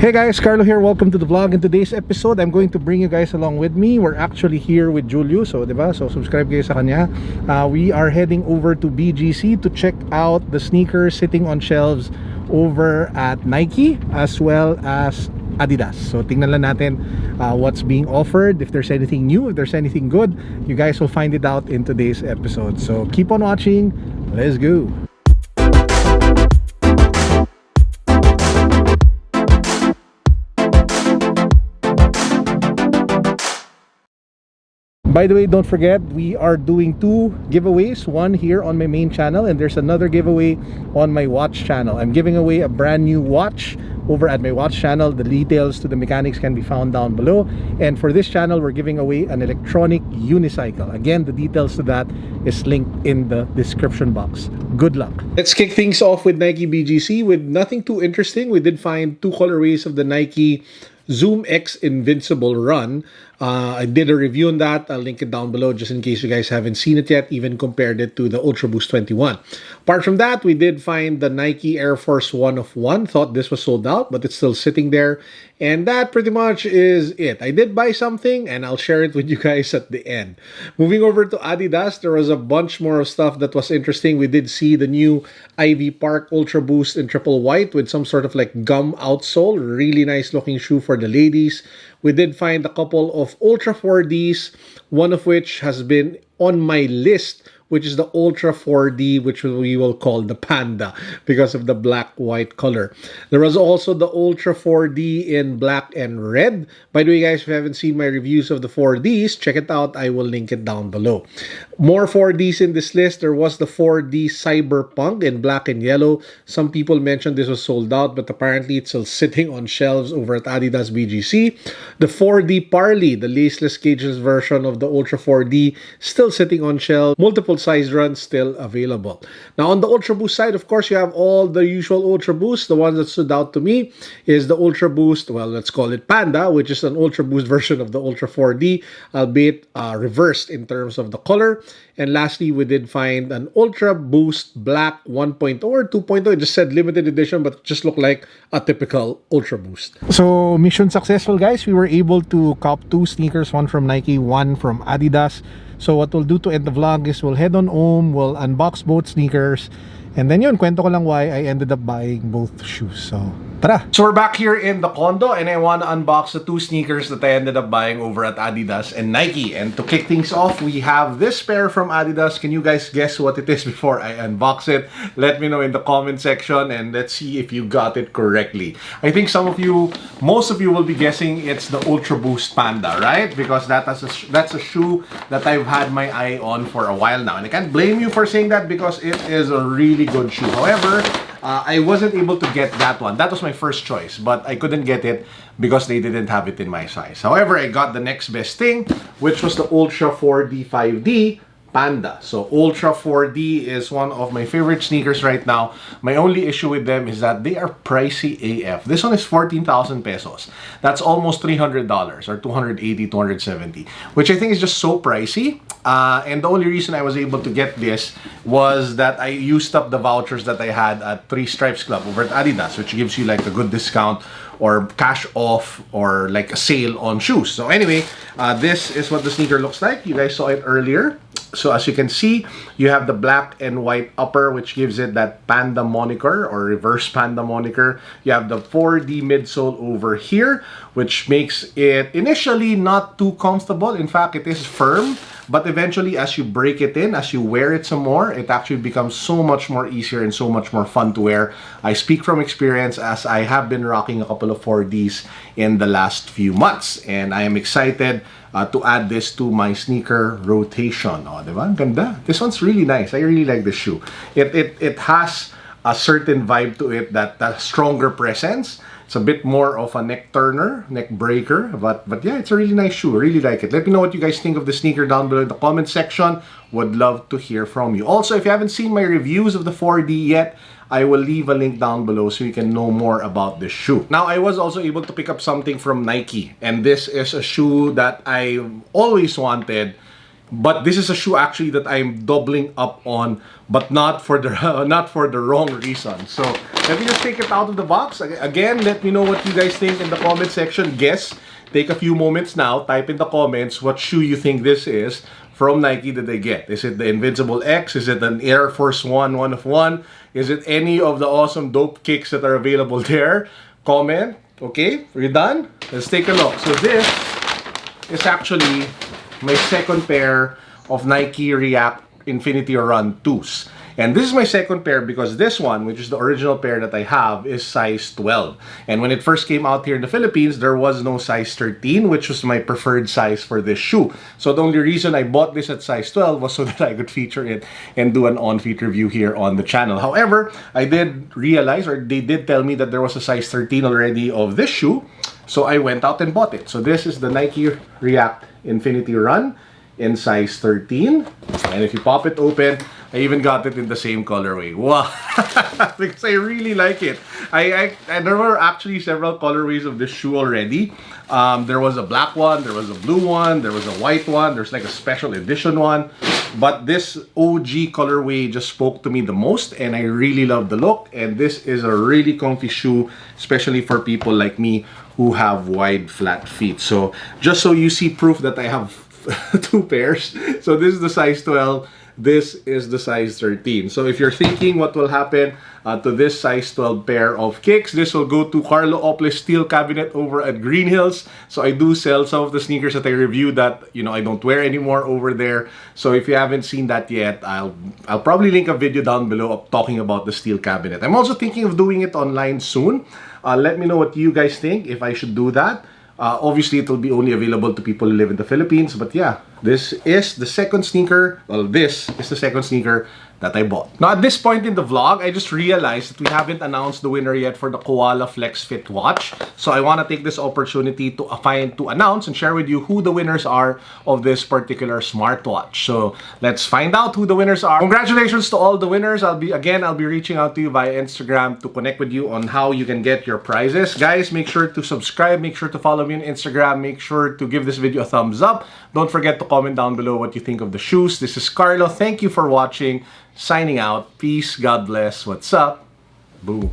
Hey guys, Carlo here. Welcome to the vlog. In today's episode, I'm going to bring you guys along with me. We're actually here with Julio, so diba? So subscribe kayo sa kanya. We are heading over to BGC to check out the sneakers sitting on shelves over at Nike as well as Adidas. So tingnan lang natin what's being offered, if there's anything new, if there's anything good. You guys will find it out in today's episode. So keep on watching. Let's go. By the way, don't forget, we are doing two giveaways. One here on my main channel, and there's another giveaway on my watch channel. I'm giving away a brand new watch over at my watch channel. The details to the mechanics can be found down below. And for this channel, we're giving away an electronic unicycle. Again, the details to that is linked in the description box. Good luck. Let's kick things off with Nike BGC with nothing too interesting. We did find two colorways of the Nike Zoom X Invincible Run. I did a review on that. I'll link it down below just in case you guys haven't seen it yet, even compared it to the Ultra Boost 21. Apart from that, we did find the Nike Air Force 1 of 1. Thought this was sold out, but it's still sitting there. And that pretty much is it. I did buy something and I'll share it with you guys at the end. Moving over to Adidas, there was a bunch more of stuff that was interesting. We did see the new Ivy Park Ultra Boost in triple white with some sort of like gum outsole. Really nice looking shoe for the ladies. We did find a couple of Ultra 4Ds, one of which has been on my list, which is the Ultra 4D, which we will call the Panda because of the black-white color. There was also the Ultra 4D in black and red. By the way, guys, if you haven't seen my reviews of the 4Ds, check it out. I will link it down below. More 4Ds in this list. There was the 4D Cyberpunk in black and yellow. Some people mentioned this was sold out, but apparently it's still sitting on shelves over at Adidas BGC. The 4D Parley, the laceless cageless version of the Ultra 4D, still sitting on shelves. Multiple size runs still available. Now on the Ultra Boost side, of course, you have all the usual Ultra Boost. The one that stood out to me is the Ultra Boost, well, let's call it Panda, which is an Ultra Boost version of the Ultra 4D, albeit reversed in terms of the color. And lastly, we did find an Ultra Boost Black 1.0 or 2.0. It just said limited edition, but it just looked like a typical Ultra Boost. So mission successful, guys. We were able to cop two sneakers, one from Nike, one from Adidas. So what we'll do to end the vlog is we'll head on home, we'll unbox both sneakers, and then yun, kwento ko lang why I ended up buying both shoes. So tara! So we're back here in the condo and I want to unbox the two sneakers that I ended up buying over at Adidas and Nike. And to kick things off, we have this pair from Adidas. Can you guys guess what it is before I unbox it? Let me know in the comment section and let's see if you got it correctly. I think most of you will be guessing it's the Ultra Boost Panda, right? Because that's a shoe that I've had my eye on for a while now. And I can't blame you for saying that because it is a really good shoe. However, I wasn't able to get that one. That was my first choice, but I couldn't get it because they didn't have it in my size. However, I got the next best thing, which was the Ultra 4D 5D Panda. So Ultra 4D is one of my favorite sneakers right now. My only issue with them is that they are pricey AF. This one is 14,000 pesos. That's almost $300 or 280, 270, which I think is just so pricey. And the only reason I was able to get this was that I used up the vouchers that I had at Three Stripes Club over at Adidas, which gives you like a good discount or cash off or like a sale on shoes. So anyway, this is what the sneaker looks like. You guys saw it earlier. So as you can see, you have the black and white upper, which gives it that Panda moniker or reverse Panda moniker. You have the 4D midsole over here, which makes it initially not too comfortable. In fact, it is firm, but eventually as you break it in, as you wear it some more, it actually becomes so much more easier and so much more fun to wear. I speak from experience as I have been rocking a couple of 4Ds in the last few months, and I am excited to add this to my sneaker rotation. Oh, diba? Ang ganda. This one's really nice. I really like this shoe. It has a certain vibe to it, that stronger presence. It's a bit more of a neck turner, neck breaker, but yeah, it's a really nice shoe. I really like it. Let me know what you guys think of the sneaker down below in the comment section. Would love to hear from you. Also, if you haven't seen my reviews of the 4D yet, I will leave a link down below so you can know more about this shoe. Now, I was also able to pick up something from Nike, and this is a shoe that I always wanted. But this is a shoe actually that I'm doubling up on, but not for the not for the wrong reason. So let me just take it out of the box. Again, let me know what you guys think in the comment section. Guess. Take a few moments now. Type in the comments what shoe you think this is from Nike that they get. Is it the Invincible X? Is it an Air Force One 1 of 1? Is it any of the awesome dope kicks that are available there? Comment. Okay, are you done? Let's take a look. So this is actually my second pair of Nike React Infinity Run 2s. And this is my second pair because this one, which is the original pair that I have, is size 12. And when it first came out here in the Philippines, there was no size 13, which was my preferred size for this shoe. So the only reason I bought this at size 12 was so that I could feature it and do an on-feet review here on the channel. However, I did realize, or they did tell me that there was a size 13 already of this shoe. So I went out and bought it. So this is the Nike React Infinity Run in size 13. And if you pop it open, I even got it in the same colorway. Wow! Because I really like it. There were actually several colorways of this shoe already. There was a black one, there was a blue one, there was a white one, there's like a special edition one. But this OG colorway just spoke to me the most, and I really love the look. And this is a really comfy shoe, especially for people like me who have wide, flat feet. So just so you see proof that I have two pairs. So this is the size 12. This is the size 13. So if you're thinking what will happen to this size 12 pair of kicks, this will go to Carlo Ople's steel cabinet over at Green Hills. So I do sell some of the sneakers that I reviewed that, you know, I don't wear anymore over there. So if you haven't seen that yet, I'll probably link a video down below of talking about the steel cabinet. I'm also thinking of doing it online soon. Let me know what you guys think if I should do that. Obviously, it will be only available to people who live in the Philippines. But yeah, this is the second sneaker. Well, this is the second sneaker that I bought. Now, at this point in the vlog, I just realized that we haven't announced the winner yet for the Koala Flex Fit watch. So I want to take this opportunity to announce and share with you who the winners are of this particular smartwatch. So let's find out who the winners are. Congratulations to all the winners. I'll be reaching out to you via Instagram to connect with you on how you can get your prizes. Guys, make sure to subscribe, make sure to follow me on Instagram, make sure to give this video a thumbs up. Don't forget to comment down below what you think of the shoes. This is Carlo. Thank you for watching. Signing out. Peace. God bless. What's up? Boom.